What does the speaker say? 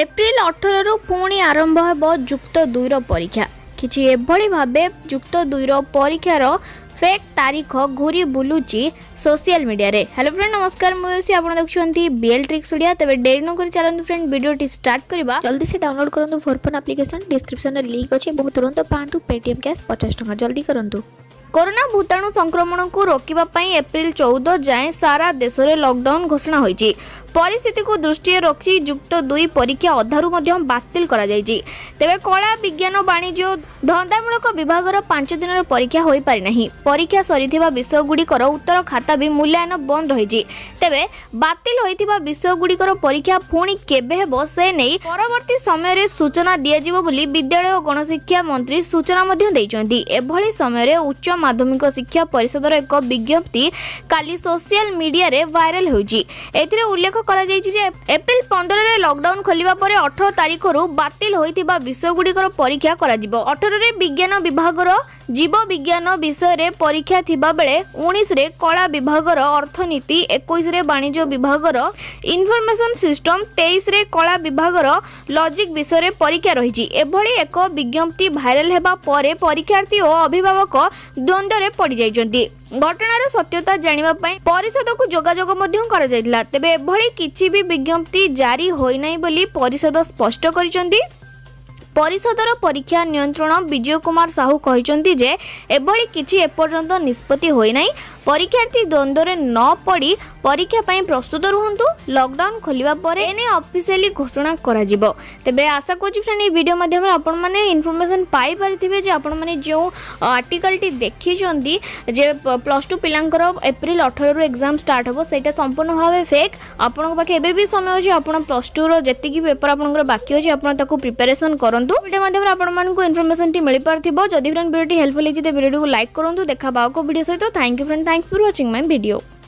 April 18 रु पुणी आरंभ हो जुक्त 2 परीक्षा किछि एभली भाबे जुक्त 2 परीक्षार फेक तारीख घूरी बुलुची सोशल मीडिया रे। हेलो फ्रेंड नमस्कार मुसी आपण देखुछंती बीएल ट्रिक्स ओडिया। तबे देरी न करी चलंतु फ्रेंड वीडियो स्टार्ट करबा। जल्दी से डाउनलोड करंतु फोरफोन एप्लीकेशन डिस्क्रिप्शन रे लिंक अछि। बहुत तुरंत पांतु पेटीएम कैश 50 टका जल्दी करंतु। कोरोना भूताणु संक्रमण को रोकिबा पई एप्रिल 14 जाए सारा देश में लॉकडाउन घोषणा होईची। परिस्थिति को दृष्टि रखी जुक्त 2 परीक्षा अधारू बातिल करा जायछि। तेबे कला विज्ञान वाणिज्य धंदामूलक विभागर 5 दिन परीक्षा होई पारि नाही। परीक्षा सरीथिबा विषय गुड़िकर उत्तर खाता भी मूल्यांकन बंद रहिछि। तेबे बातिल होइथिबा विषय गुड़िकर परीक्षा पुणी केबे हेबो से नै परवर्ती समय रे सूचना दिया जिवो बोली विद्यालय और गणशिक्षा मंत्री सूचना मध्ये दैछन्ती। एभली समय रे उच्च माध्यमिक शिक्षा परिषदर एक विज्ञप्ति काली सोशल मीडिया रे वायरल होइछि। एथिरे उल्लेख करा जायछि जे एप्रिल 15 रे लॉकडाउन खोलिबा परे 18 तारिख रु बातिल होइथिबा विषय गुड़िकर परीक्षा करा जिवो। 18 रे विज्ञान विभागर जीव विज्ञान विषय रे परीक्षा थिबा बेले 19 रे कला विभागर अर्थनीति 21 रे वाणिज्य विभागर इनफॉरमेशन सिस्टम 23 रे कला विभागर लॉजिक विषय रे परीक्षा रहिछि। एभली एक विज्ञप्ति वायरल हेबा परे परीक्षार्थी और अभिभावक द्वंद्व रे पड़ी जाइछन्ती। घटनार सत्यता जानिबा पई परिषद को जोगाजोग मध्यम करा जायतिला। तेबे एभली किछि भी विज्ञप्ति जारी होई नै बोली परिषद स्पष्ट करिसन्ती। परिषदर परीक्षा नियंत्रण विजय कुमार साहू कहिसन्ती जे एभली किछि एपर्यंत निष्पत्ति होई नै। परीक्षार्थी द्वंद्व रे न पड़ी परीक्षा पई प्रस्तुत रुहंतु। लॉकडाउन खोलिबा परे एने ऑफिशियली घोषणा करा जिवो। तेबे आशा करछि फ्रेंड ए वीडियो माध्यम रे आपण माने इन्फॉर्मेशन पाई परिथिबे जे आपण माने जो आर्टिकल टी देखिसन्ती जे +2 पिलांकर एप्रिल 18 रु एग्जाम स्टार्ट होबो सेटा संपूर्ण भाबे फेक। आपन पाखे एबे भी समय अछि आपण +2 रो जति पेपर आपनकर बाकी अछि आपण ताको प्रिपरेशन करंतु। वीडियो माध्यम रे आपण मानकु इन्फॉर्मेशन टी मिलि पारथिबो। जदि फ्रेंड वीडियो टी हेल्पफुल हिछि ते वीडियो को लाइक करंतु। देखा बाको वीडियो सहित thank you friend. Thanks for watching my video.